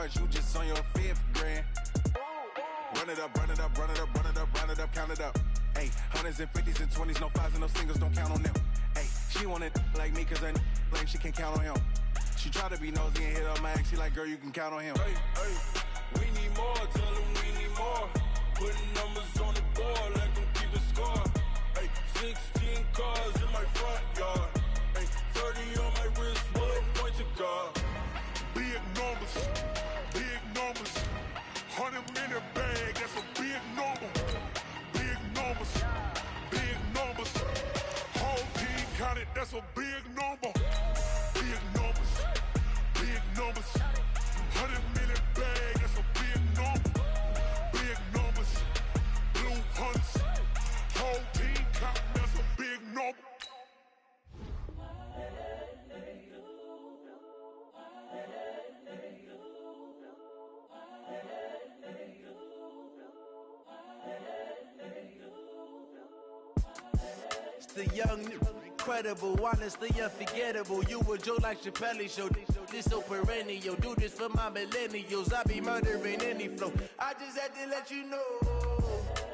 charge, you just on your 5th grade. Run it up, run it up, run it up, run it up, run it up, count it up. Ayy, hundreds and 50s and 20s, no 5s and no singles, don't count on them. Ayy, she want it like me, cause her like she can't count on him. She try to be nosy and hit up my ex, she like, girl, you can count on him. Hey, hey, we need more, tell them we need more. Putting numbers on the board, let them keep the score. Hey, 16 cars in my front yard. Hey, 30 on my wrist, bullet point to God. Big numbers, 100-minute bag, that's a big number. Big numbers, whole team counted, that's a big number. Big numbers, 100-minute bag, that's a big number. Big numbers, blue hunts, whole team counting, that's a big number. The young, incredible, honestly unforgettable. You a Joe like Chappelle show. This so perennial. Do this for my millennials. I be murdering any flow. I just had to let you know.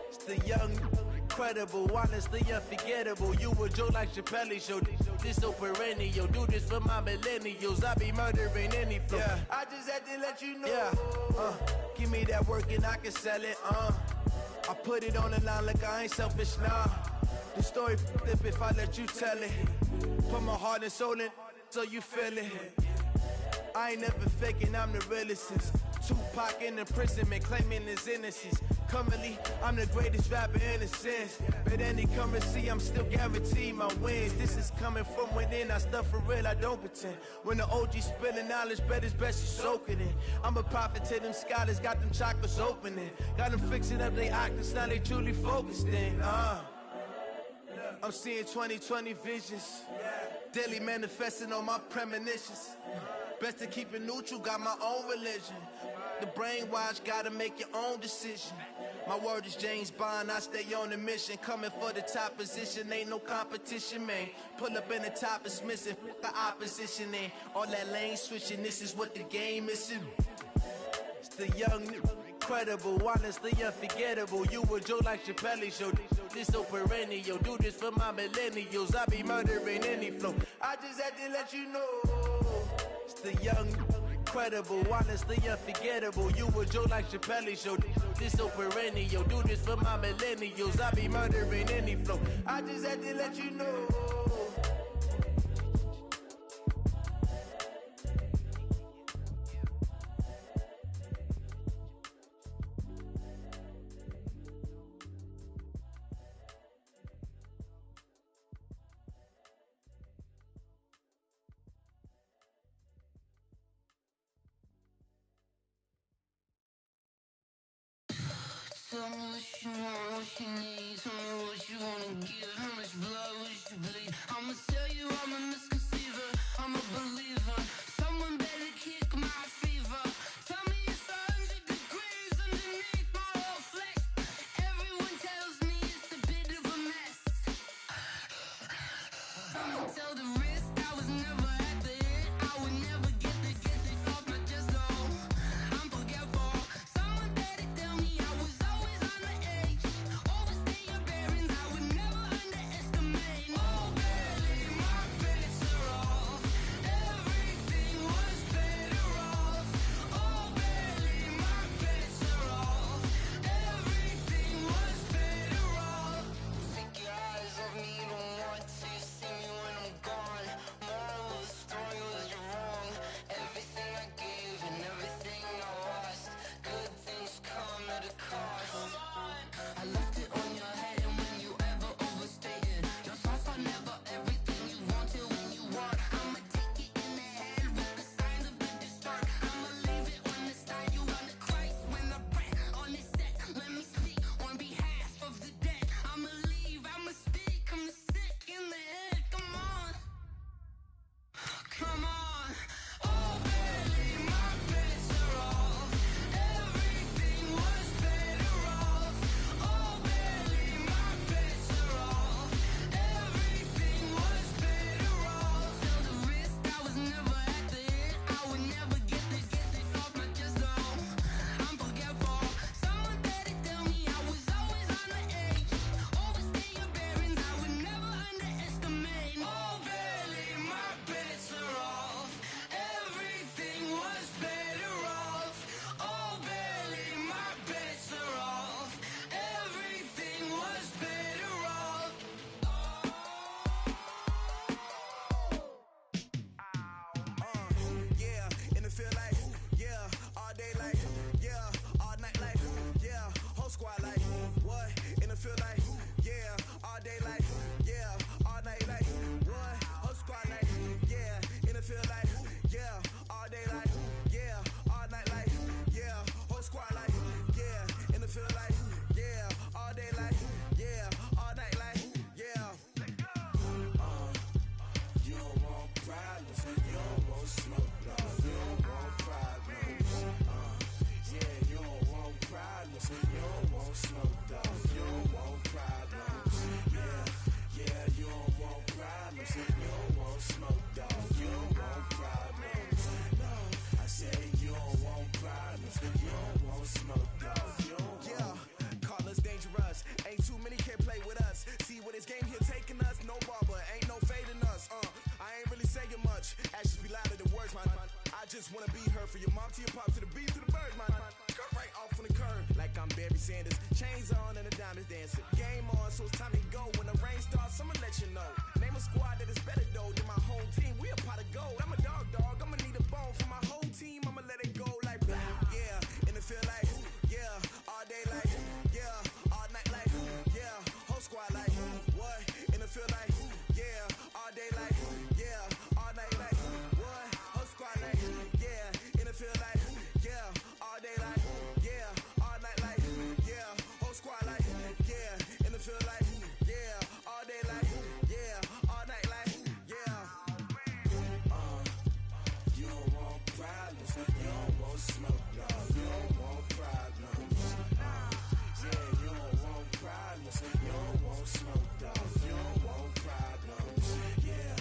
It's the young, incredible, honestly unforgettable. You a Joe like Chappelle show. This so perennial. Do this for my millennials. I be murdering any flow. Yeah. I just had to let you know. Yeah. Give me that work and I can sell it. I put it on the line like I ain't selfish, nah. The story flip if I let you tell it. Put my heart and soul in so you feel it. I ain't never faking, I'm the realest since Tupac in imprisonment, claiming his innocence. Currently, I'm the greatest rapper in a sense. But any currency, I'm still guaranteed my wins. This is coming from within, I stuff for real, I don't pretend. When the OG spilling knowledge, bet it's best you soak it in. I'm a prophet to them scholars, got them chakras opening. Got them fixing up they octaves, now they truly focused in. I'm seeing 2020 visions, daily manifesting on my premonitions. Best to keep it neutral, got my own religion. The brainwash, gotta make your own decision. My word is James Bond, I stay on the mission. Coming for the top position, ain't no competition, man. Pull up in the top, it's missing, the opposition ain't. All that lane switching, this is what the game is. It's the young, incredible, honestly unforgettable. You a Joe like Chappelle show. This so perennial. Do this for my millennials. I be murdering any flow. I just had to let you know. It's the young, incredible, honestly unforgettable. You a Joe like Chappelle show. This so perennial. Do this for my millennials. I be murdering any flow. I just had to let you know. Tell me what you want, what you need. Tell me what you wanna give. How much blood would you bleed? I'ma tell you I'm a misconceiver. I'm a believer. Someone better kick my fever. Tell me it's 100 degrees underneath my whole flesh. Everyone tells me it's a bit of a mess. I'ma tell the risk I was never at the end. I would never get it off my chest though. I'm forgetful. Someone better tell me I was always on the edge. Overstay your bearings, I would never underestimate. Oh, barely, my bets are off. Every want smoke, dog. You don't want problems. Yeah, you don't want problems. You don't want smoke, dog. You don't want problems. Yeah,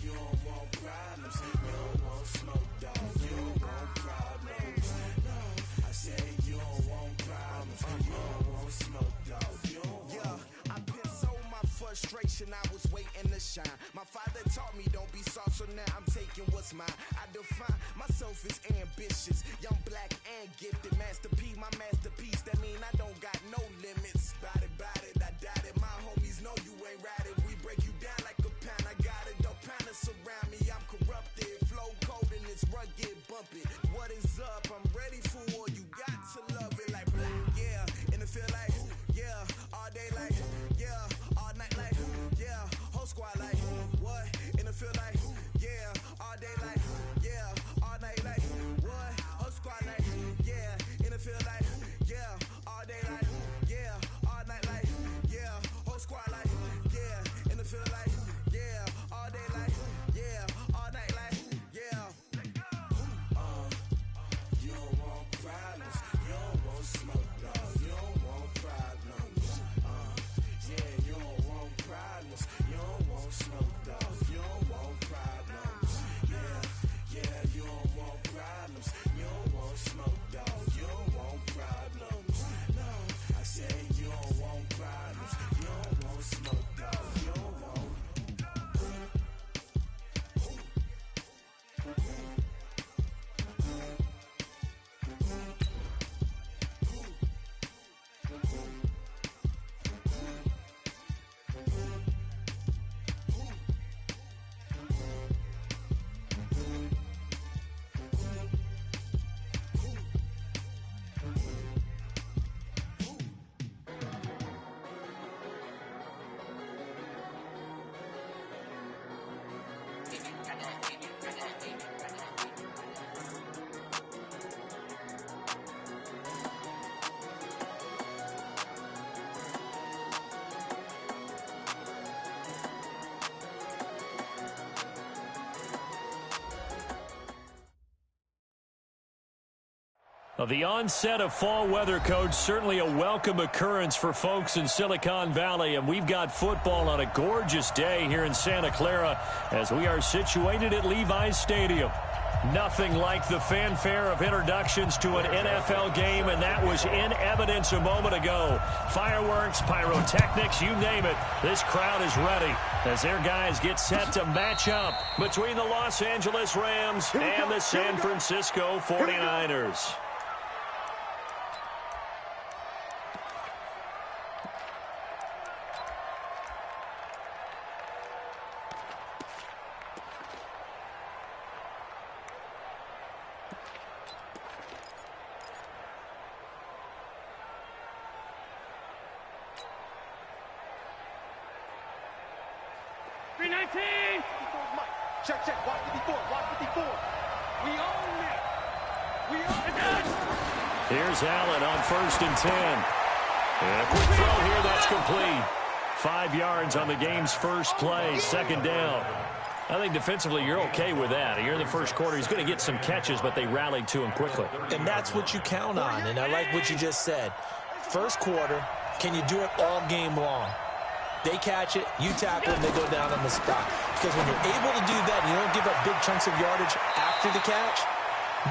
you don't want problems. You don't want smoke, dog. You don't want problems. No, I said you don't want problems. You don't want smoke, dog. You don't want. Yeah, I been so my frustration. I was waiting to shine. My father taught me don't be soft, so now I'm taking what's mine. I define myself as ambitious, young, black, and gifted. Master P, my masterpiece. That mean I don't got no limits. Bout it, I doubt it. My homies know you ain't ratted. We break you down like a pound. I got it, don't pound us around me. I'm corrupted, flow cold and it's rugged, bumpy. What is up? I'm ready for war. You got to love it like black, yeah. And it feel like, yeah, all day like, yeah, all night like, yeah, whole squad like, what? And it feel like, yeah, all day like, yeah, all night like, what? Whole squad like, yeah, and it feel like, yeah, all day like, yeah, all night like, yeah, whole squad like, yeah, and it feel like, yeah, all day like, yeah, all night like, yeah. You don't want problems, you don't want smoke, dog. You don't want problems. Yeah, you don't want problems, you don't want smoke, dog. You don't want problems. Yeah, you don't want problems, you don't want smoke, dog. You don't want problems. No, I said you don't want problems, you don't want smoke, dog. You don't want. The onset of fall weather, Coach, certainly a welcome occurrence for folks in Silicon Valley, and we've got football on a gorgeous day here in Santa Clara as we are situated at Levi's Stadium. Nothing like the fanfare of introductions to an NFL game, and that was in evidence a moment ago. Fireworks, pyrotechnics, you name it. This crowd is ready as their guys get set to match up between the Los Angeles Rams and the San Francisco 49ers. Check, 154, 154. We own it. We own it. Here's Allen on 1st and 10. And a quick throw here, that's complete. 5 yards on the game's first play, 2nd down. I think defensively you're okay with that. Here in the first quarter, he's going to get some catches, but they rallied to him quickly. And that's what you count on, and I like what you just said. First quarter, can you do it all game long? They catch it, you tackle them, they go down on the spot. Because when you're able to do that, you don't give up big chunks of yardage after the catch,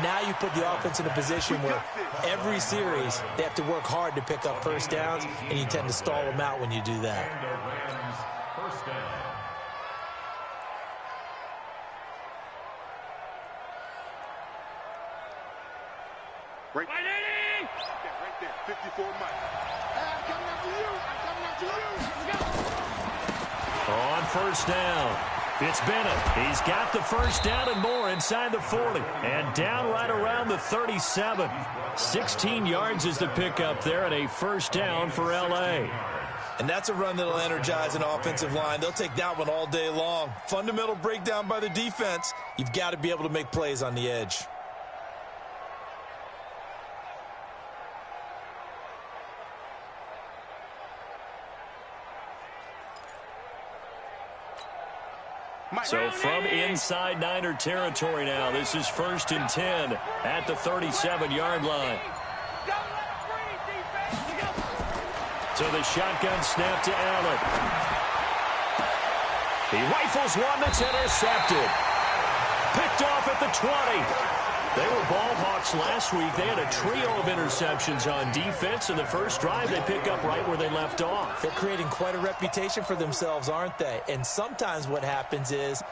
now you put the offense in a position where every series they have to work hard to pick up first downs, and you tend to stall them out when you do that. Right there, 54 Mike. I'm coming after you. On 1st down, it's Bennett. He's got the first down and more inside the 40. And down right around the 37. 16 yards is the pickup there and a first down for L.A. And that's a run that'll energize an offensive line. They'll take that one all day long. Fundamental breakdown by the defense. You've got to be able to make plays on the edge. So from inside Niner territory now, this is 1st and 10 at the 37-yard line. So the shotgun snap to Allen. He rifles one that's intercepted. Picked off at the 20. They were ball hawks last week. They had a trio of interceptions on defense. In the first drive, they pick up right where they left off. They're creating quite a reputation for themselves, aren't they? And sometimes what happens is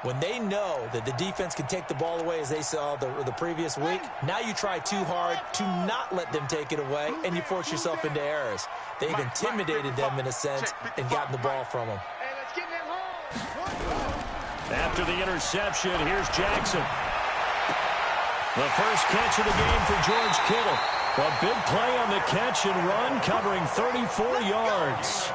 when they know that the defense can take the ball away, as they saw the previous week, now you try too hard to not let them take it away, and you force yourself into errors. They've intimidated them in a sense and gotten the ball from them. After the interception, here's Jackson. The first catch of the game for George Kittle. A big play on the catch and run, covering 34 yards.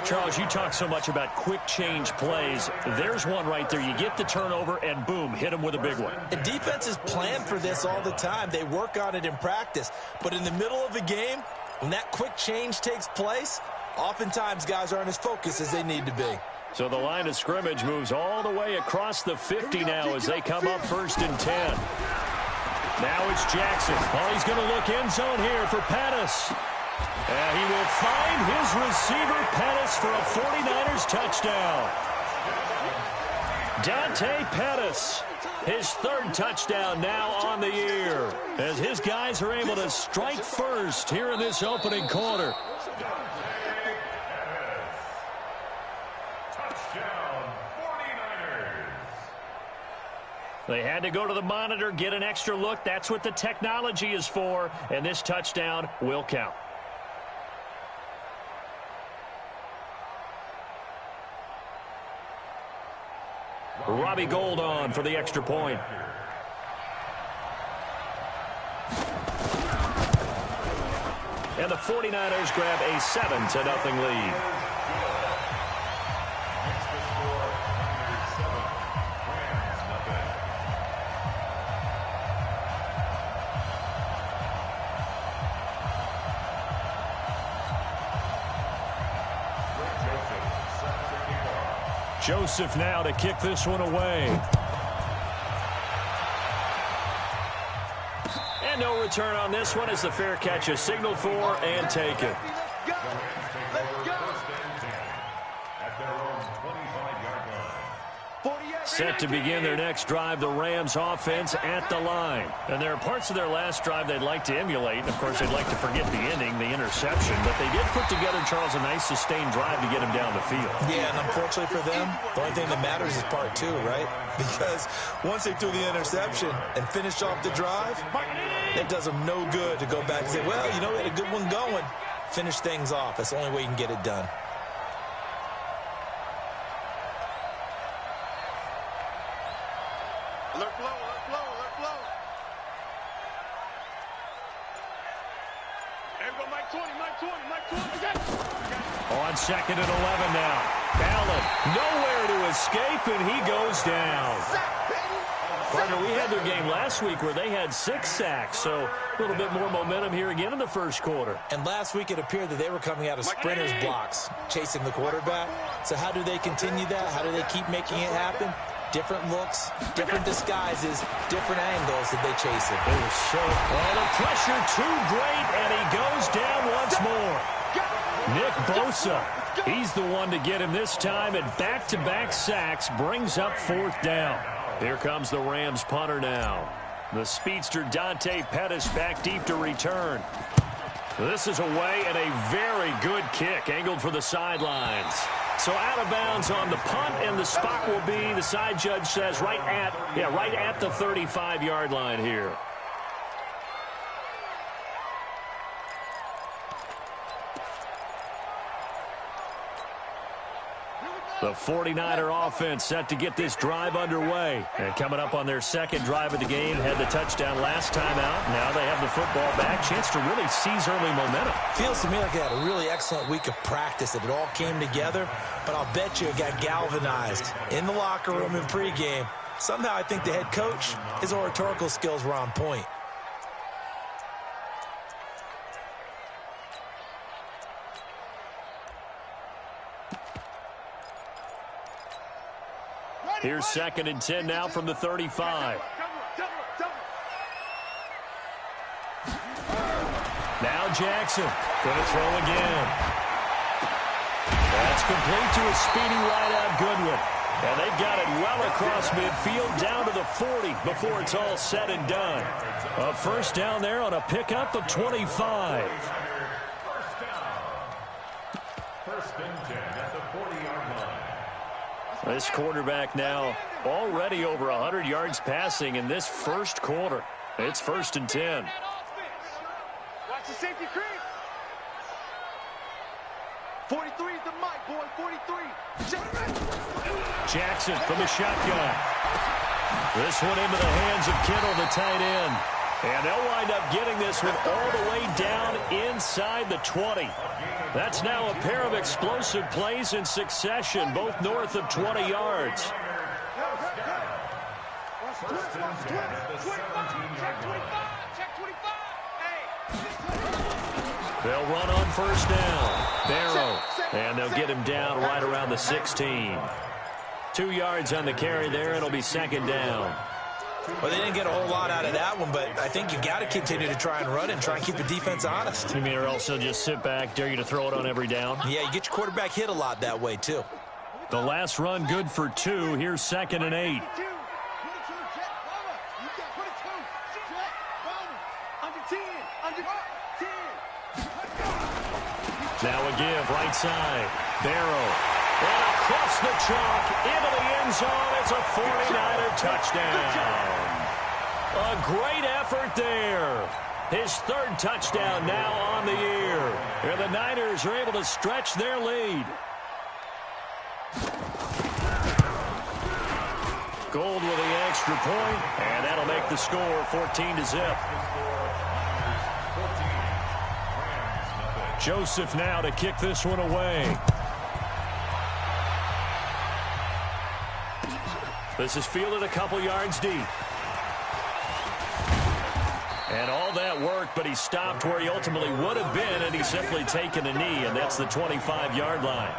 Charles, you talk so much about quick change plays. There's one right there. You get the turnover, and boom, hit him with a big one. The defenses plan for this all the time. They work on it in practice. But in the middle of the game, when that quick change takes place, oftentimes guys aren't as focused as they need to be. So the line of scrimmage moves all the way across the 50 now as they come up 1st and 10. Now it's Jackson. Oh, he's going to look end zone here for Pettis. And he will find his receiver, Pettis, for a 49ers touchdown. Dante Pettis, his 3rd touchdown now on the year, as his guys are able to strike first here in this opening quarter. They had to go to the monitor, get an extra look. That's what the technology is for, and this touchdown will count. Robbie Gould on for the extra point. And the 49ers grab a 7-0 lead. Joseph now to kick this one away. And no return on this one as the fair catch is signaled for and taken. Set to begin their next drive, the Rams offense at the line. And there are parts of their last drive they'd like to emulate. And, of course, they'd like to forget the ending, the interception. But they did put together, Charles, a nice sustained drive to get him down the field. Yeah, and unfortunately for them, the only thing that matters is part 2, right? Because once they threw the interception and finished off the drive, it does them no good to go back and say, well, you know, we had a good one going. Finish things off. That's the only way you can get it done. Alert flow, alert flow, alert flow. There we go, Mike 20, Mike 20, Mike 20. On 2nd and 11 now. Allen nowhere to escape, and he goes down. Partner, we had their game last week where they had 6 sacks, so a little bit more momentum here again in the first quarter. And last week it appeared that they were coming out of sprinters blocks, chasing the quarterback. So how do they continue that? How do they keep making it happen? Different looks, different disguises, different angles that they chase it. The pressure too great, and he goes down once more. Nick Bosa, he's the one to get him this time, and back-to-back sacks brings up 4th down. Here comes the Rams punter now. The speedster Dante Pettis back deep to return. This is away, and a very good kick angled for the sidelines. So out of bounds on the punt, and the spot will be, the side judge says, right at the 35-yard line here. The 49er offense set to get this drive underway. And coming up on their 2nd drive of the game, had the touchdown last time out. Now they have the football back. Chance to really seize early momentum. Feels to me like they had a really excellent week of practice, that it all came together. But I'll bet you it got galvanized in the locker room in pregame. Somehow I think the head coach, his oratorical skills were on point. Here's 2nd and 10 now from the 35. Now Jackson going to throw again. That's complete to a speedy wideout Goodwin. And they've got it well across midfield down to the 40 before it's all said and done. A first down there on a pickup of 25. First and 10 at the 40-yard line. This quarterback now already over 100 yards passing in this first quarter. It's 1st and 10. Watch the safety creep. 43 is the mic, boy. 43. Jackson from the shotgun. This one into the hands of Kittle, the tight end. And they'll wind up getting this one all the way down inside the 20. That's now a pair of explosive plays in succession, both north of 20 yards. They'll run on first down. Barrow. And they'll get him down right around the 16. 2 yards on the carry there. It'll be 2nd down. Well, they didn't get a whole lot out of that one, but I think you got to continue to try and run and try and keep the defense honest. You mean or else they'll just sit back, dare you to throw it on every down? Yeah, you get your quarterback hit a lot that way, too. The last run good for 2. Here's 2nd and 8. Now a give, right side. Barrow. And across the chalk, into the end zone. It's a 49er touchdown. A great effort there. His 3rd touchdown now on the year. And the Niners are able to stretch their lead. Gold with the extra point, and that'll make the score 14-0. Joseph now to kick this one away. This is fielded a couple yards deep. And all that work, but he stopped where he ultimately would have been, and he's simply taken a knee, and that's the 25-yard line.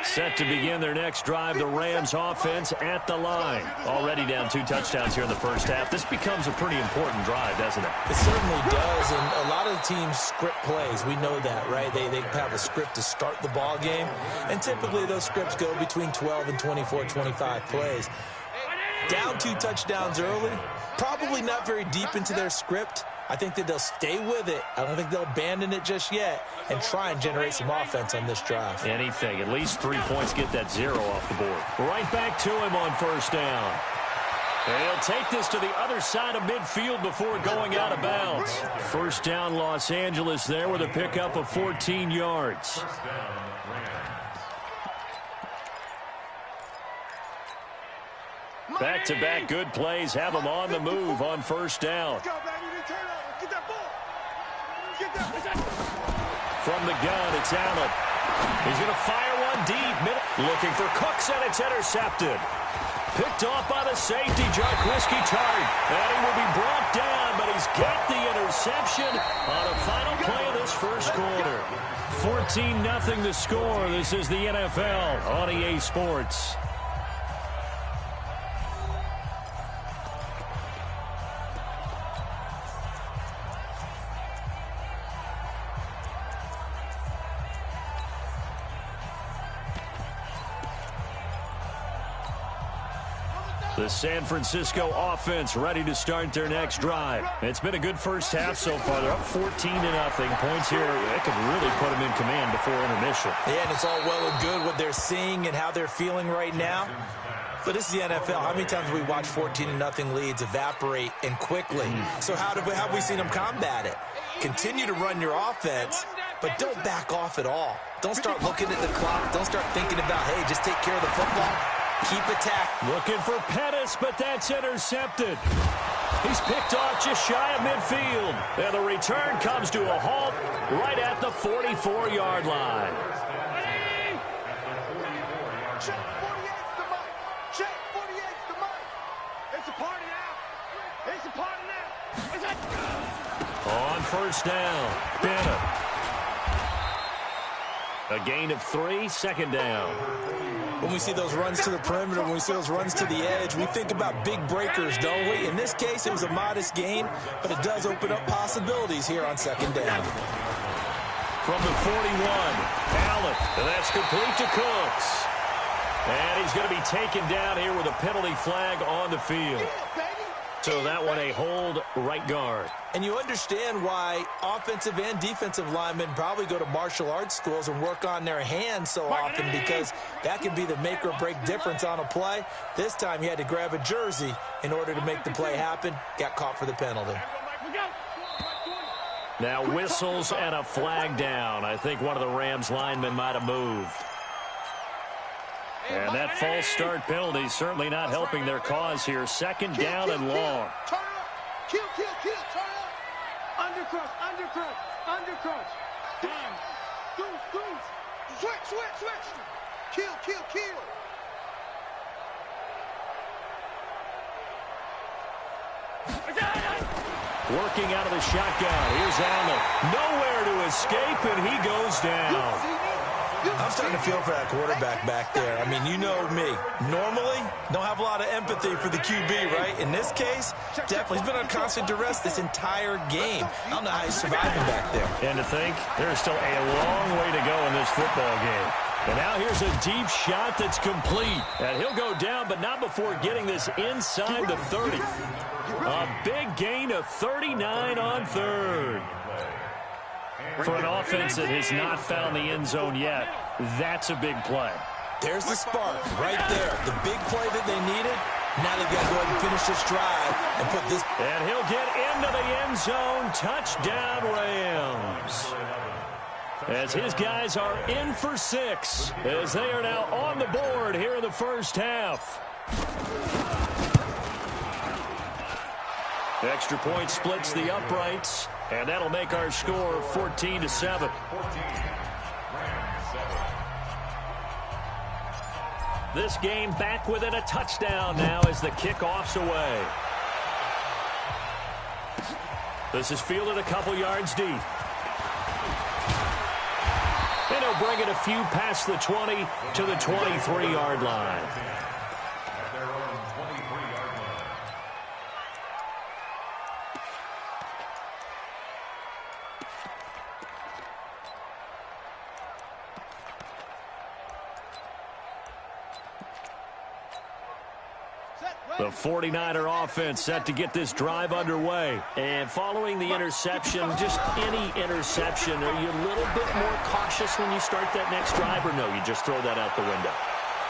Set to begin their next drive, the Rams offense at the line. Already down 2 touchdowns here in the first half. This becomes a pretty important drive, doesn't it? It certainly does, and a lot of the teams script plays. We know that, right? They have a script to start the ball game, and typically those scripts go between 12 and 24, 25 plays. Down 2 touchdowns early, probably not very deep into their script. I think that they'll stay with it. I don't think they'll abandon it just yet and try and generate some offense on this drive. Anything. At least 3 points, get that 0 off the board. Right back to him on first down. And he'll take this to the other side of midfield before going out of bounds. First down, Los Angeles there with a pickup of 14 yards. Back-to-back good plays have them on the move on first down. From the gun, it's Allen. He's going to fire one deep. Looking for Cooks, and it's intercepted. Picked off by the safety, Jarquiski Tart. And he will be brought down, but he's got the interception on a final play of this first quarter. 14-0 the score. This is the NFL on EA Sports. The San Francisco offense ready to start their next drive. It's been a good first half so far. They're up 14-0. Points here, that could really put them in command before intermission. Yeah, and it's all well and good what they're seeing and how they're feeling right now. But this is the NFL. How many times have we watched 14-0 leads evaporate and quickly? So how have we seen them combat it? Continue to run your offense, but don't back off at all. Don't start looking at the clock. Don't start thinking about, hey, just take care of the football. Keep attack. Looking for Pettis, but that's intercepted. He's picked off just shy of midfield. And the return comes to a halt right at the 44-yard line. Check 48's the mic. Check 48's the mic. It's a party now. first down. Bennett. A gain of 3, second down. When we see those runs to the perimeter, when we see those runs to the edge, we think about big breakers, don't we? In this case, it was a modest gain, but it does open up possibilities here on second down. From the 41, Allen, and that's complete to Cooks. And he's going to be taken down here with a penalty flag on the field. So that one a hold right guard. And you understand why offensive and defensive linemen probably go to martial arts schools and work on their hands so often, because that can be the make or break difference on a play. This time he had to grab a jersey in order to make the play happen. Got caught for the penalty. Now whistles and a flag down. I think one of the Rams linemen might have moved. And that false start penalty certainly not helping their cause here. Second down and long. Turn up. Kill, turn up. Undercrush. Done. Goose. Switch. Kill. Working out of the shotgun. Here's Allen. Nowhere to escape, and he goes down. I'm starting to feel for that quarterback back there. I mean, you know me. Normally, don't have a lot of empathy for the QB, right? In this case, definitely. He's been on constant duress this entire game. I don't know how he's surviving back there. And to think, there's still a long way to go in this football game. And now here's a deep shot that's complete. And he'll go down, but not before getting this inside the 30. A big gain of 39 on third. For an offense that has not found the end zone yet, that's a big play. There's the spark right there. The big play that they needed. Now they've got to go ahead and finish this drive and put this. And he'll get into the end zone. Touchdown, Rams. As his guys are in for 6, as they are now on the board here in the first half. Extra point splits the uprights, and that'll make our score 14-7. This game back within a touchdown now as the kickoff's away. This is fielded a couple yards deep. And he'll bring it a few past the 20 to the 23-yard line. The 49er offense set to get this drive underway. And following the interception, just any interception, are you a little bit more cautious when you start that next drive, or no, you just throw that out the window?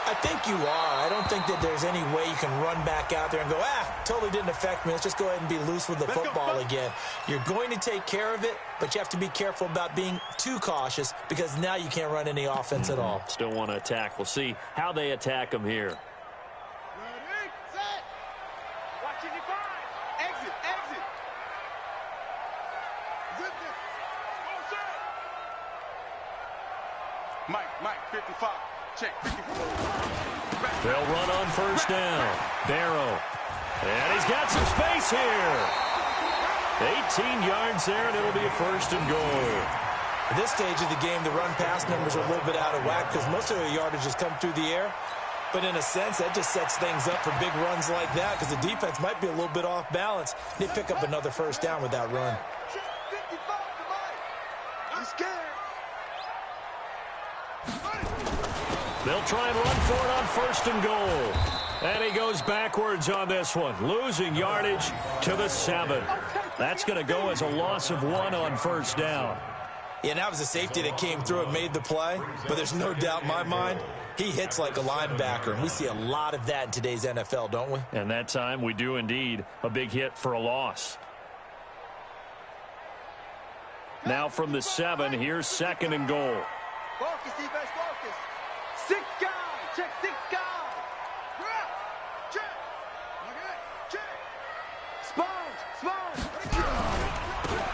I think you are. I don't think that there's any way you can run back out there and go, totally didn't affect me. Let's just go ahead and be loose with the football again. You're going to take care of it, but you have to be careful about being too cautious, because now you can't run any offense at all. Still want to attack. We'll see how they attack them here. Mike, 55. Check, 54. They'll run on first down. Barrow. And he's got some space here. 18 yards there, and it'll be a first and goal. At this stage of the game, the run-pass numbers are a little bit out of whack because most of the yardage has come through the air. But in a sense, that just sets things up for big runs like that, because the defense might be a little bit off balance. They pick up another first down with that run. They'll try and run for it on first and goal. And he goes backwards on this one, losing yardage to the 7. That's going to go as a loss of 1 on first down. Yeah, and that was a safety that came through and made the play. But there's no doubt in my mind, he hits like a linebacker. And we see a lot of that in today's NFL, don't we? And that time we do indeed. A big hit for a loss. Now from the 7, here's second and goal. Focus, defense, focus. 6 guys. Check 6 guys. Check. Check. Sponge.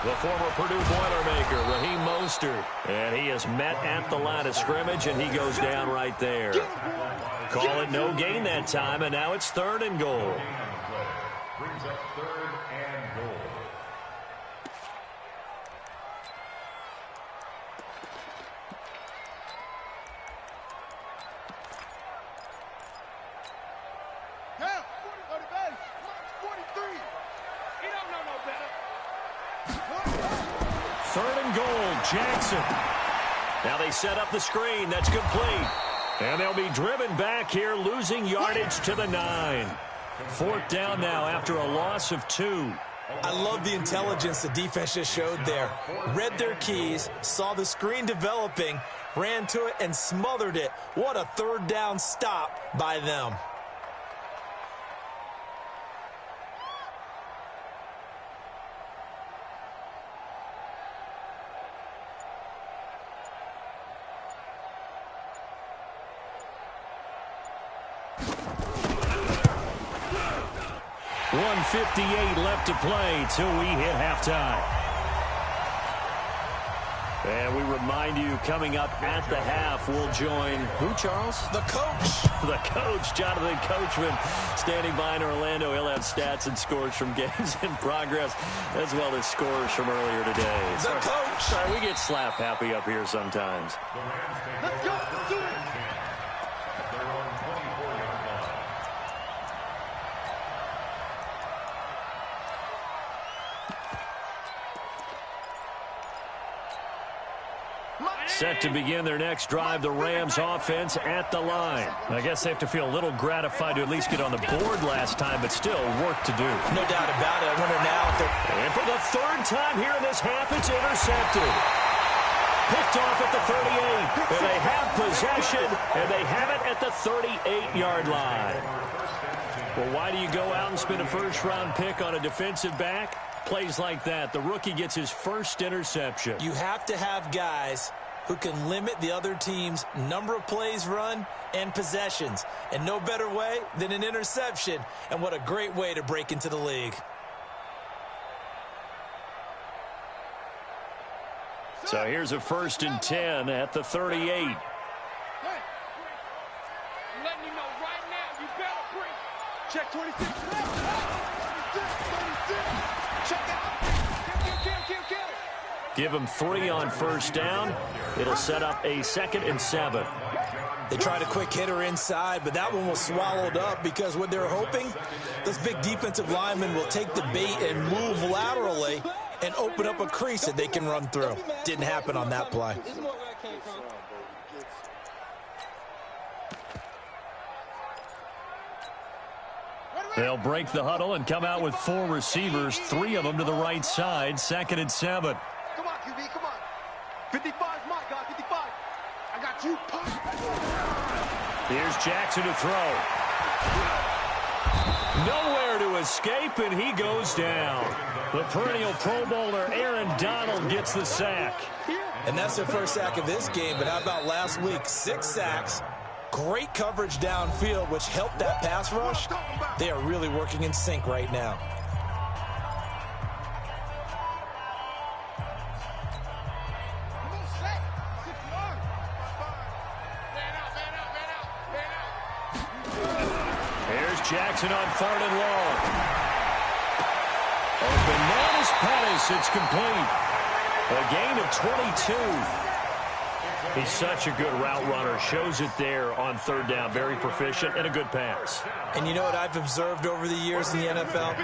The former Purdue Boilermaker, Raheem Mostert. And he is met at the line of scrimmage, and he goes down right there. Call it no gain that time, and now it's third and goal. Brings up third and goal. and goal, Jackson. Now they set up the screen. That's complete. And they'll be driven back here, losing yardage to the 9. 4th down now after a loss of 2. I love the intelligence the defense just showed there. Read their keys, saw the screen developing, ran to it, and smothered it. What a 3rd down stop by them. .158 left to play till we hit halftime. And we remind you, coming up at the half, we'll join who, Charles? The coach. The coach, Jonathan Coachman, standing by in Orlando. He'll have stats and scores from games in progress, as well as scores from earlier today. The coach. Sorry, we get slap happy up here sometimes. Let's go. Let's do it. Set to begin their next drive, the Rams offense at the line. I guess they have to feel a little gratified to at least get on the board last time, but still work to do. No doubt about it. I wonder now if they're... And for the 3rd time here in this half, it's intercepted. Picked off at the 38. And they have possession, and they have it at the 38-yard line. Well, why do you go out and spend a first-round pick on a defensive back? Plays like that. The rookie gets his first interception. You have to have guys who can limit the other team's number of plays run and possessions. And no better way than an interception. And what a great way to break into the league. So here's a 1st and 10 at the 38. I'm letting you know right now, you better bring. Check 26. Check out. Kill. Give them 3 on 1st down. It'll set up a 2nd and 7. They tried a quick hitter inside, but that one was swallowed up because what they're hoping, those big defensive linemen will take the bait and move laterally and open up a crease that they can run through. Didn't happen on that play. They'll break the huddle and come out with 4 receivers, 3 of them to the right side, 2nd and 7. Come on, QB, come on. 55 is my guy, 55. I got you. Here's Jackson to throw. Nowhere to escape, and he goes down. The perennial Pro Bowler Aaron Donald gets the sack. And that's their first sack of this game, but how about last week? 6 sacks. Great coverage downfield, which helped that pass rush. They are really working in sync right now. Here's Jackson on 3rd and long. Open man is Pettis. It's complete. A gain of 22. He's such a good route runner. Shows it there on 3rd down. Very proficient and a good pass. And you know what I've observed over the years in the NFL?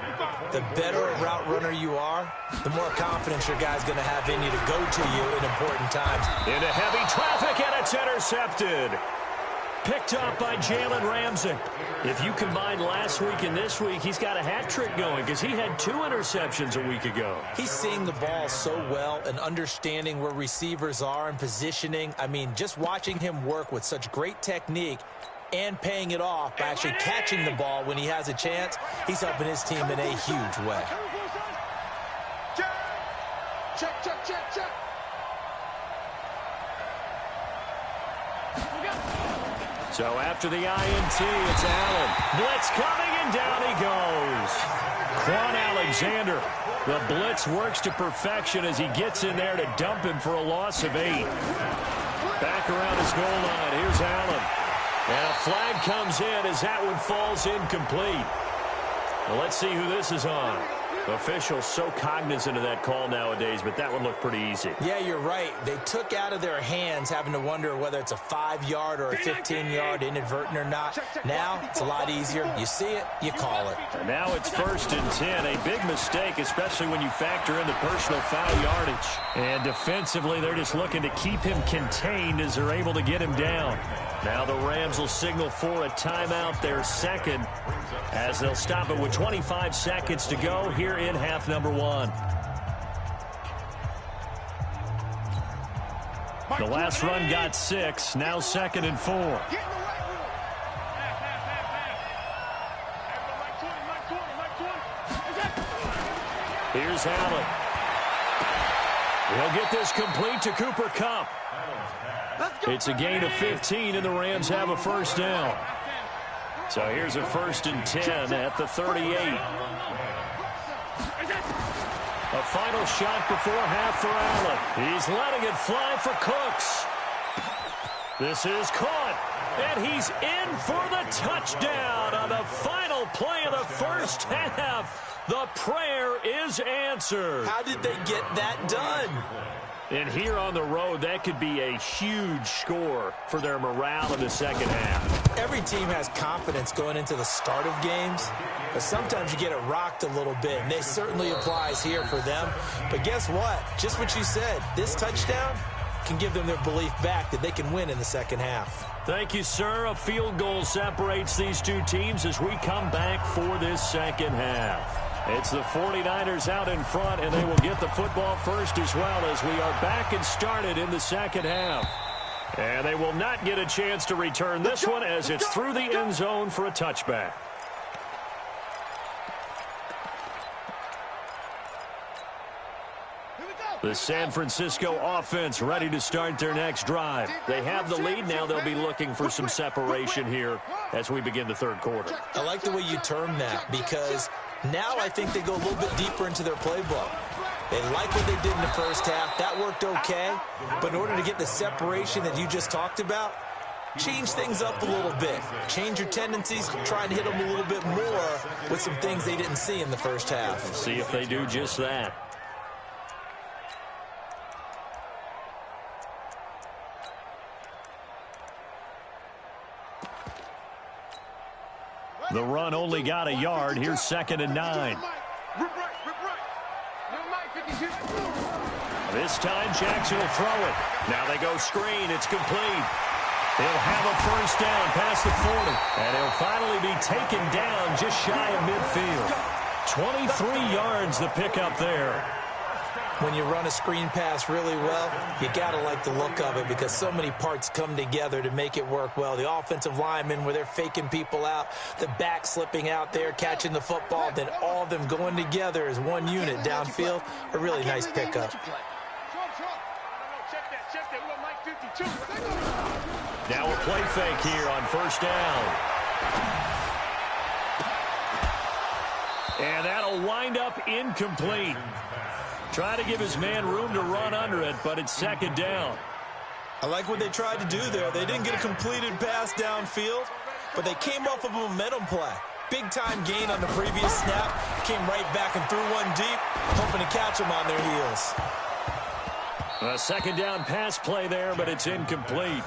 The better a route runner you are, the more confidence your guy's going to have in you to go to you in important times. Into heavy traffic, and it's intercepted. Picked up by Jalen Ramsey. If you combine last week and this week, he's got a hat trick going because he had 2 interceptions a week ago. He's seeing the ball so well and understanding where receivers are and positioning. I mean, just watching him work with such great technique and paying it off by actually catching the ball when he has a chance, he's helping his team in a huge way. Check. So after the INT, it's Allen. Blitz coming, and down he goes. Quan Alexander. The blitz works to perfection as he gets in there to dump him for a loss of 8. Back around his goal line. Here's Allen. And a flag comes in as that one falls incomplete. Well, let's see who this is on. Officials so cognizant of that call nowadays, but that would look pretty easy. Yeah, you're right. They took out of their hands having to wonder whether it's a 5-yard or a 15-yard, inadvertent or not. Now, it's a lot easier. You see it, you call it. And now it's 1st and 10. A big mistake, especially when you factor in the personal foul yardage. And defensively, they're just looking to keep him contained as they're able to get him down. Now the Rams will signal for a timeout, their second, as they'll stop it with 25 seconds to go here in half number 1. The last run got 6, now 2nd and 4. Here's Allen. He'll get this complete to Cooper Kupp. It's a gain of 15, and the Rams have a first down. So here's a 1st and 10 at the 38. A final shot before half for Allen. He's letting it fly for Cooks. This is caught, and he's in for the touchdown on the final play of the first half. The prayer is answered. How did they get that done? And here on the road, that could be a huge score for their morale in the second half. Every team has confidence going into the start of games, but sometimes you get it rocked a little bit, and it certainly applies here for them. But guess what? Just what you said, this touchdown can give them their belief back that they can win in the second half. Thank you, sir. A field goal separates these two teams as we come back for this second half. It's the 49ers out in front, and they will get the football first as well as we are back and started in the second half. And they will not get a chance to return this one as it's through the end zone for a touchback. The San Francisco offense ready to start their next drive. They have the lead. Now they'll be looking for some separation here as we begin the third quarter. I like the way you term that, because now I think they go a little bit deeper into their playbook. They like what they did in the first half. That worked okay. But in order to get the separation that you just talked about, change things up a little bit. Change your tendencies. Try and hit them a little bit more with some things they didn't see in the first half. See if they do just that. The run only got a yard. Here's 2nd and 9. This time Jackson will throw it. Now they go screen. It's complete. He'll have a first down past the 40. And he'll finally be taken down just shy of midfield. 23 yards the pickup there. When you run a screen pass really well, you got to like the look of it because so many parts come together to make it work well. The offensive linemen, where they're faking people out, the back slipping out there, catching the football, then all of them going together as one unit downfield. A really nice pickup. Now a play fake here on first down. And that'll wind up incomplete. Try to give his man room to run under it, but it's 2nd down. I like what they tried to do there. They didn't get a completed pass downfield, but they came off of a momentum play. Big-time gain on the previous snap. Came right back and threw one deep, hoping to catch them on their heels. A 2nd down pass play there, but it's incomplete.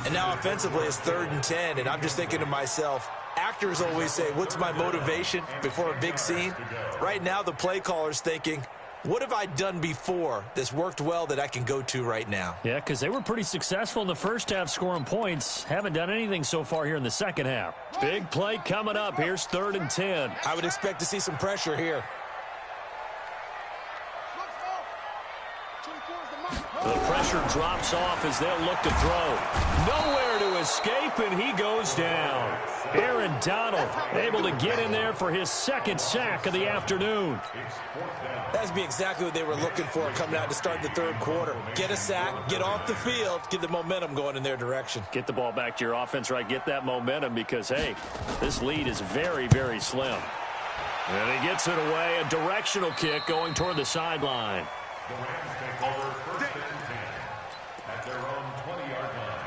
And now offensively it's 3rd and 10, and I'm just thinking to myself, actors always say, what's my motivation before a big scene? Right now the play caller's thinking, what have I done before that's worked well that I can go to right now? Yeah, because they were pretty successful in the first half scoring points. Haven't done anything so far here in the second half. Big play coming up. Here's 3rd and 10. I would expect to see some pressure here. The pressure drops off as they'll look to throw. Nowhere to escape, and he goes down. Aaron Donald able to get in there for his 2nd sack of the afternoon. That'd be exactly what they were looking for coming out to start the third quarter. Get a sack, get off the field, get the momentum going in their direction. Get the ball back to your offense, right? Get that momentum because, hey, this lead is very, very slim. And he gets it away. A directional kick going toward the sideline. The Rams take over 1st and 10 at their own 20-yard line.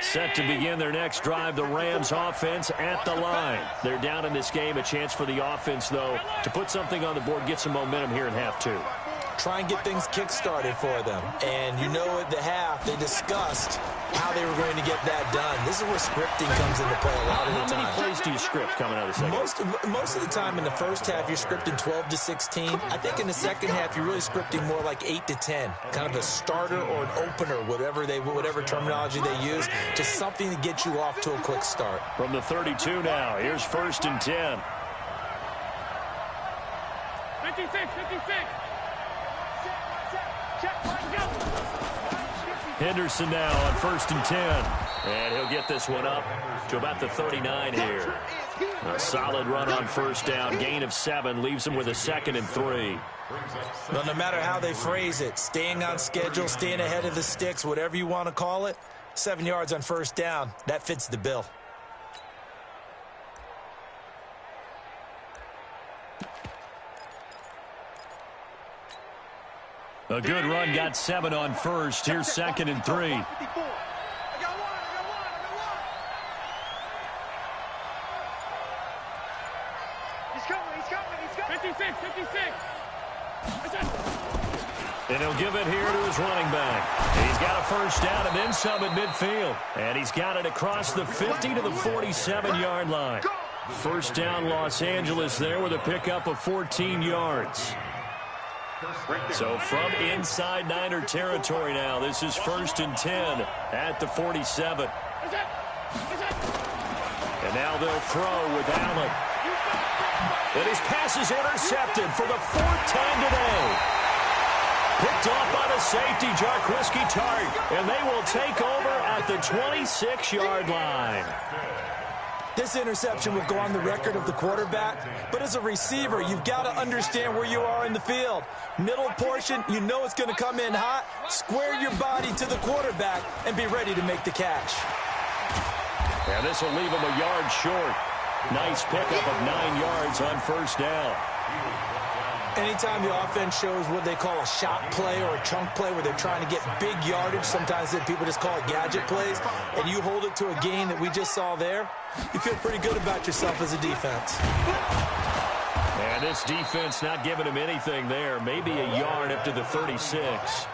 Set to begin their next drive, the Rams offense at the line. They're down in this game. A chance for the offense, though, to put something on the board, get some momentum here in half two. Try and get things kick-started for them. And you know at the half, they discussed how they were going to get that done. This is where scripting comes into play a lot of the time. How many plays do you script coming out of the second? Most of the time in the first half, you're scripting 12 to 16. I think in the second half, you're really scripting more like 8 to 10. Kind of a starter or an opener, whatever terminology they use. Just something to get you off to a quick start. From the 32 now, here's 1st and 10. 56. Henderson now on 1st and 10. And he'll get this one up to about the 39 here. A solid run on 1st down. Gain of 7 leaves him with a 2nd and 3. Well, no matter how they phrase it, staying on schedule, staying ahead of the sticks, whatever you want to call it, 7 yards on 1st down, that fits the bill. A good run, got 7 on 1st. Here's 2nd and 3. He's coming. 56. And he'll give it here to his running back. He's got a 1st down and then some at midfield. And he's got it across the 50 to the 47-yard line. 1st down, Los Angeles there with a pickup of 14 yards. So from inside Niner territory now, this is 1st and 10 at the 47. And now they'll throw with Allen. And his pass is intercepted for the 4th time today. Picked off by the safety, Jarquiski Tart. And they will take over at the 26-yard line. This interception will go on the record of the quarterback, but as a receiver, you've got to understand where you are in the field. Middle portion, you know it's going to come in hot. Square your body to the quarterback and be ready to make the catch. And this will leave him a yard short. Nice pickup of 9 yards on 1st down. Anytime the offense shows what they call a shot play or a chunk play where they're trying to get big yardage, sometimes people just call it gadget plays, and you hold it to a gain that we just saw there, you feel pretty good about yourself as a defense. And this defense not giving him anything there. Maybe a yard up to the 36.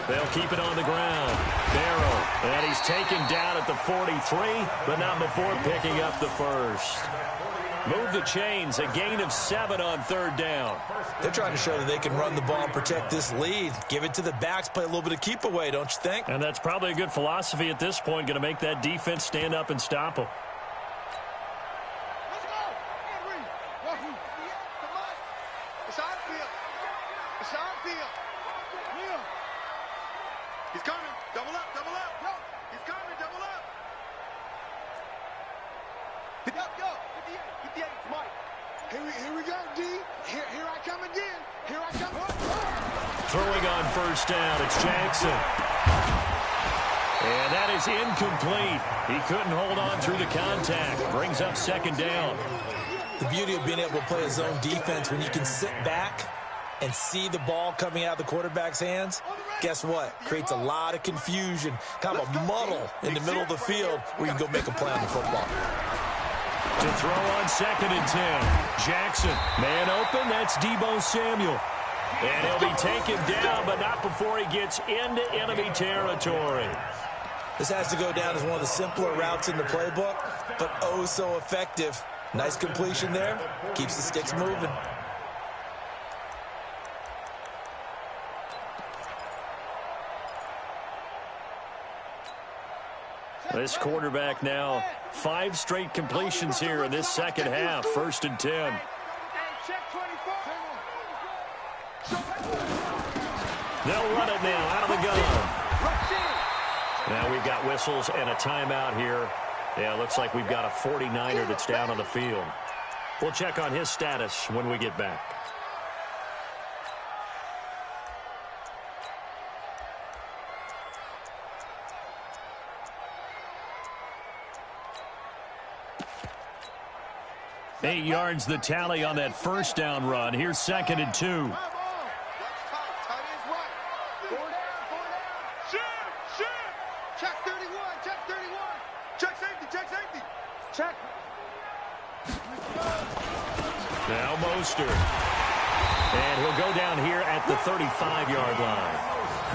They'll keep it on the ground. Barrow, and he's taken down at the 43, but not before picking up the 1st. Move the chains, a gain of 7 on 3rd down. They're trying to show that they can run the ball and protect this lead. Give it to the backs, play a little bit of keep away, don't you think? And that's probably a good philosophy at this point, going to make that defense stand up and stop them. He's coming. Double up. He's coming. Double up. Yo. 58, Mike. Here we go, D. Here I come again. Here I come. Throwing on 1st down, it's Jackson. And that is incomplete. He couldn't hold on through the contact. Brings up 2nd down. The beauty of being able to play a zone defense when you can sit back and see the ball coming out of the quarterback's hands, guess what? Creates a lot of confusion, kind of a muddle in the middle of the field where you can go make a play on the football. To throw on 2nd and 10. Jackson, man open, that's Deebo Samuel. And he'll be taken down, but not before he gets into enemy territory. This has to go down as one of the simpler routes in the playbook, but oh so effective. Nice completion there. Keeps the sticks moving. This quarterback now 5 straight completions here in this second half. 1st and 10. They'll run it now out of the gun. Now we've got whistles and a timeout here. Yeah, looks like we've got a 49er that's down on the field. We'll check on his status when we get back. Eight yards the tally on that 1st down run. Here's 2nd and 2. Check. Now Mostert. And he'll go down here at the 35-yard line.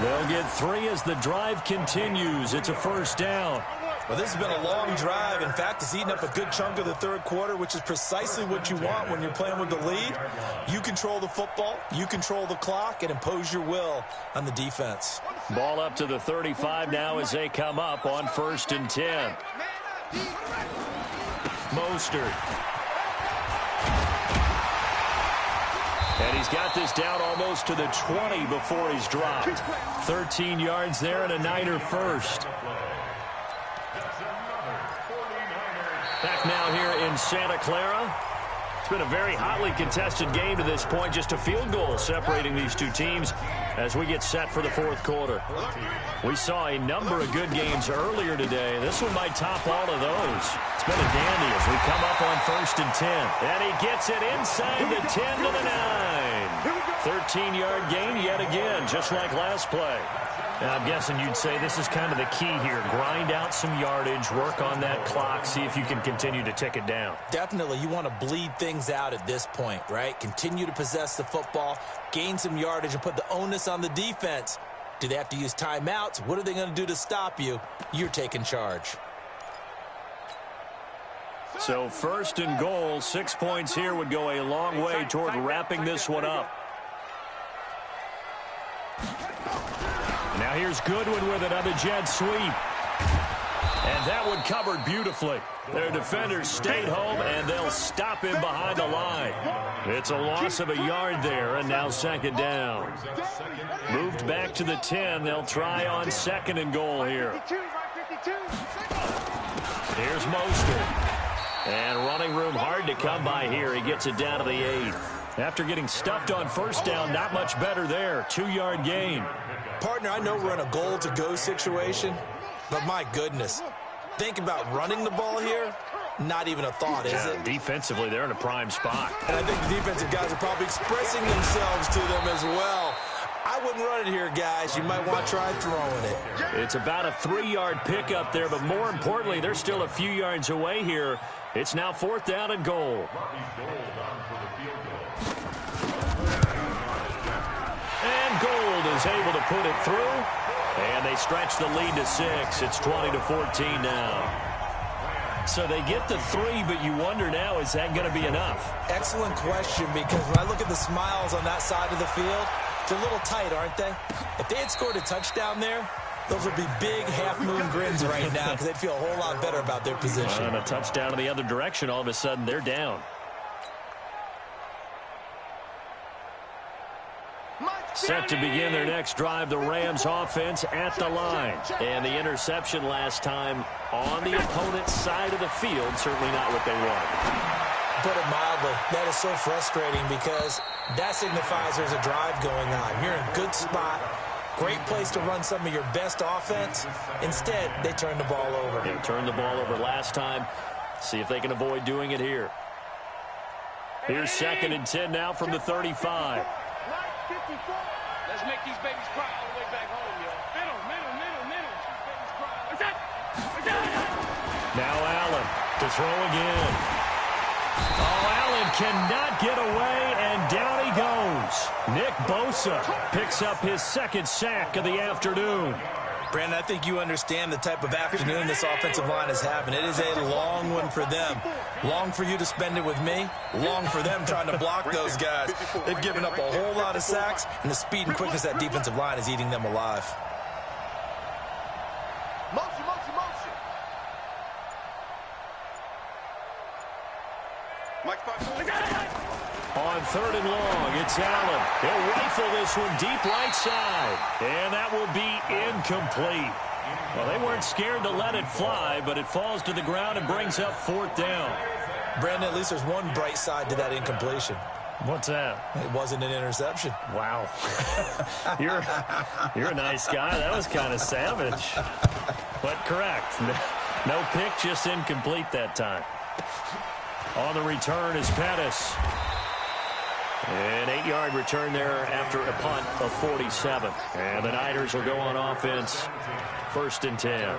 They'll get 3 as the drive continues. It's a first down. Well, this has been a long drive. In fact, it's eaten up a good chunk of the third quarter, which is precisely what you want when you're playing with the lead. You control the football, you control the clock, and impose your will on the defense. Ball up to the 35 now as they come up on 1st and 10. Mostert. And he's got this down almost to the 20 before he's dropped. 13 yards there and a Niner first. Back now here in Santa Clara. It's been a very hotly contested game to this point. Just a field goal separating these two teams as we get set for the 4th quarter. We saw a number of good games earlier today. This one might top all of those. It's been a dandy as we come up on 1st and 10. And he gets it inside the 10 to the 9. 13-yard gain yet again, just like last play. Now, I'm guessing you'd say this is kind of the key here. Grind out some yardage, work on that clock, see if you can continue to tick it down. Definitely. You want to bleed things out at this point, right? Continue to possess the football, gain some yardage, and put the onus on the defense. Do they have to use timeouts? What are they going to do to stop you? You're taking charge. So 1st and goal, 6 points here would go a long way toward wrapping this one up. Now here's Goodwin with another jet sweep. And that one covered beautifully. Their defenders stayed home, and they'll stop him behind the line. It's a loss of a yard there, and now 2nd down. Moved back to the 10. They'll try on 2nd and goal here. Here's Mostert. And running room hard to come by here. He gets it down to the 8. After getting stuffed on 1st down, not much better there. 2-yard gain. Partner, I know we're in a goal-to-go situation, but my goodness, think about running the ball here. Not even a thought, is it? Defensively, they're in a prime spot. And I think the defensive guys are probably expressing themselves to them as well. I wouldn't run it here, guys. You might want to try throwing it. It's about a 3-yard pickup there, but more importantly, they're still a few yards away here. It's now 4th down and goal. And Gold is able to put it through. And they stretch the lead to 6. It's 20-14 now. So they get the 3, but you wonder now, is that going to be enough? Excellent question, because when I look at the smiles on that side of the field, they're a little tight, aren't they? If they had scored a touchdown there, those would be big half-moon grins right now because they'd feel a whole lot better about their position. And a touchdown in the other direction, all of a sudden they're down. Set to begin their next drive, the Rams offense at the line. And the interception last time on the opponent's side of the field, certainly not what they want. Put it mildly, that is so frustrating because that signifies there's a drive going on. You're in a good spot, great place to run some of your best offense. Instead, they turn the ball over. They turned the ball over last time. See if they can avoid doing it here. Here's 2nd and 10 now from the 35. Let's make these babies cry all the way back home, yo. Middle. Now Allen to throw again. Oh, Allen cannot get away, and down he goes. Nick Bosa picks up his 2nd sack of the afternoon. Brandon, I think you understand the type of afternoon this offensive line is having. It is a long one for them. Long for you to spend it with me. Long for them trying to block those guys. They've given up a whole lot of sacks, and the speed and quickness of that defensive line is eating them alive. Motion. On 3rd and long, it's Allen. He'll rifle this one deep right side. And that will be incomplete. Well, they weren't scared to let it fly, but it falls to the ground and brings up 4th down. Brandon, at least there's one bright side to that incompletion. What's that? It wasn't an interception. Wow. You're a nice guy. That was kind of savage. But correct. No pick, just incomplete that time. On the return is Pettis. An 8-yard return there after a punt of 47. And the Niners will go on offense, 1st and 10.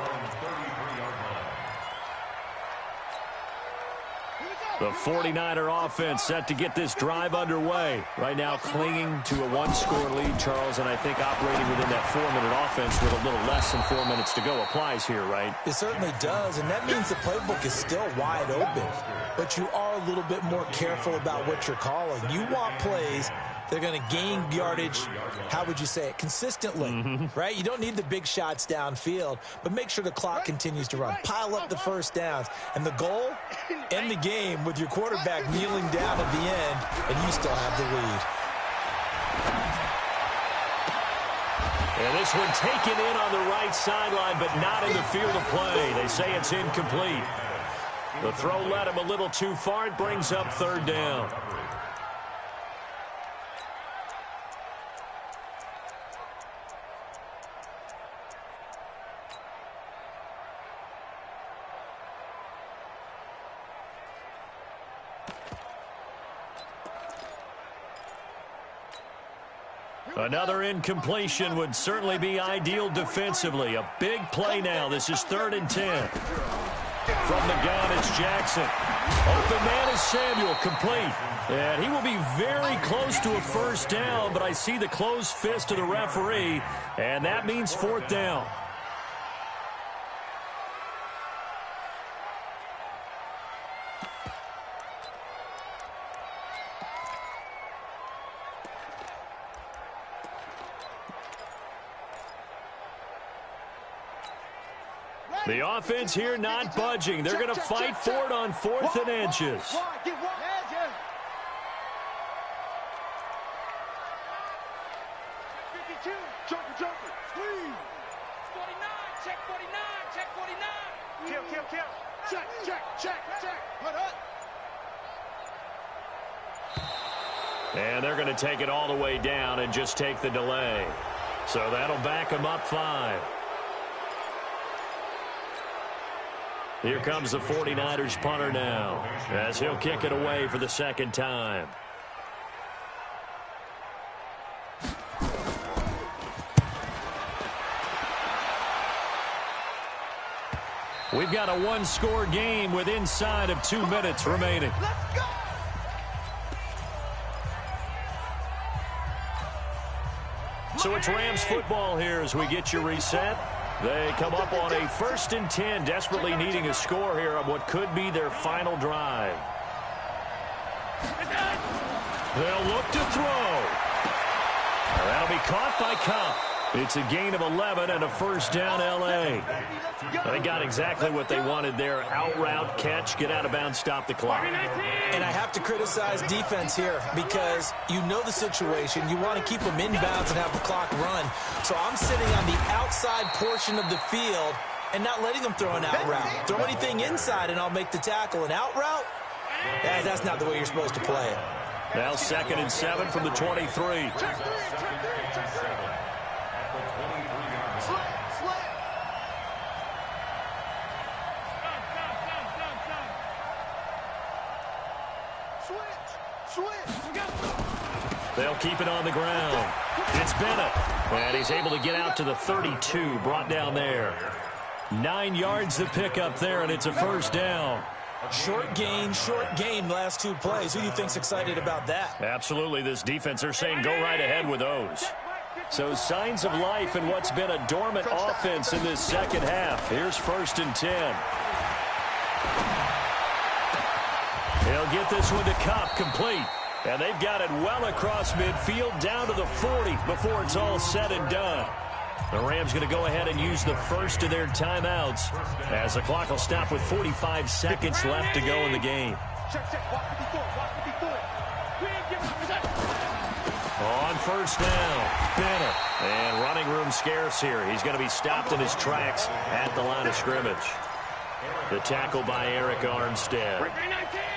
The 49er offense set to get this drive underway. Right now clinging to a one-score lead, Charles, and I think operating within that 4-minute offense with a little less than 4 minutes to go applies here, right? It certainly does, and that means the playbook is still wide open. But you are a little bit more careful about what you're calling. You want plays they're going to gain yardage, how would you say it, consistently, right? You don't need the big shots downfield, but make sure the clock continues to run. Pile up the first downs. And the goal, end the game with your quarterback kneeling down at the end, and you still have the lead. And this one taken in on the right sideline, but not in the field of play. They say it's incomplete. The throw led him a little too far. It brings up third down. Another incompletion would certainly be ideal defensively. A big play now. This is 3rd and 10. From the gun, it's Jackson. Open man is Samuel, complete. And he will be very close to a first down, but I see the closed fist of the referee, and that means 4th down. The offense here not budging. They're going to fight for it on 4th and inches. 52, junkie, squeeze. 49, check 49, check 49. Kill. Check. Put up. And they're going to take it all the way down and just take the delay. So that'll back them up 5. Here comes the 49ers punter now, as he'll kick it away for the second time. We've got a one-score game with inside of 2 minutes remaining. Let's go. So it's Rams football here as we get you reset. They come up on a 1st and 10, desperately needing a score here on what could be their final drive. They'll look to throw. That'll be caught by Cup. It's a gain of 11 and a first down, L.A. They got exactly what they wanted there. Out route, catch, get out of bounds, stop the clock. And I have to criticize defense here because you know the situation. You want to keep them inbounds and have the clock run. So I'm sitting on the outside portion of the field and not letting them throw an out route. Throw anything inside and I'll make the tackle. An out route? That's not the way you're supposed to play it. Now 2nd and 7 from the 23. They'll keep it on the ground. It's Bennett. And he's able to get out to the 32, brought down there. 9 yards to pick up there, and it's a first down. Short gain, last 2 plays. Who do you think's excited about that? Absolutely, this defense, they're saying go right ahead with those. So signs of life in what's been a dormant offense in this second half. Here's 1st and 10. He'll get this one to Cup, complete. And they've got it well across midfield, down to the 40 before it's all said and done. The Rams going to go ahead and use the first of their timeouts as the clock will stop with 45 seconds left to go in the game. On first down, Bennett. And running room scarce here. He's going to be stopped in his tracks at the line of scrimmage. The tackle by Eric Armstead.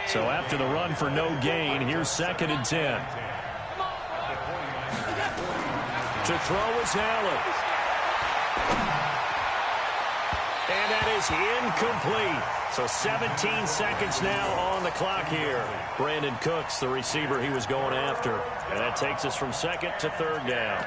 So after the run for no gain, here's 2nd and 10. To throw is Allen. And that is incomplete. So 17 seconds now on the clock here. Brandon Cooks, the receiver he was going after. And that takes us from 2nd to 3rd down.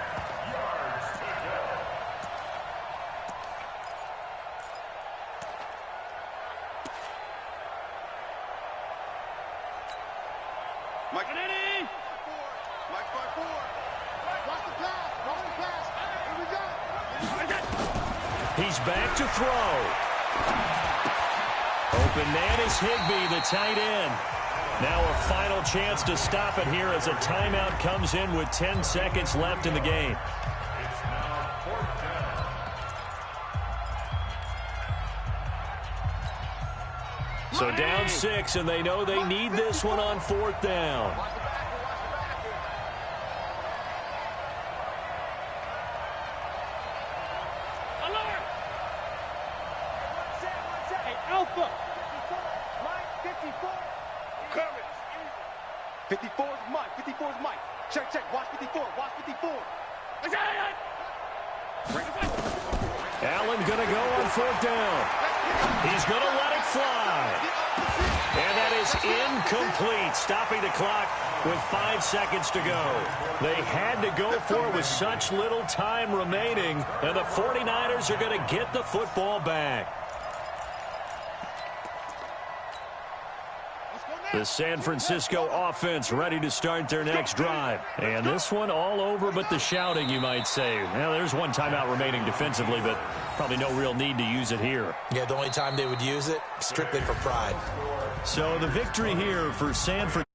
Mike. Mike 5-4. Watch the pass. Watch the pass. Here we go. He's back to throw. Open man is Higbee, the tight end. Now a final chance to stop it here as a timeout comes in with 10 seconds left in the game. It's now 4th down. So down 6, and they know they need this one on 4th down. Alert! Hey, Alpha! Mike 54. Coming. 54 is Mike. 54 is Mike. Check, check. Watch 54. Watch 54. Allen going to go on 4th down. He's going to let it fly. And that is incomplete, stopping the clock with 5 seconds to go. They had to go for it with such little time remaining, and the 49ers are going to get the football back. The San Francisco offense ready to start their next drive. And this one all over but the shouting, you might say. Well, there's one timeout remaining defensively, but probably no real need to use it here. Yeah, the only time they would use it, strictly for pride. So the victory here for San Francisco.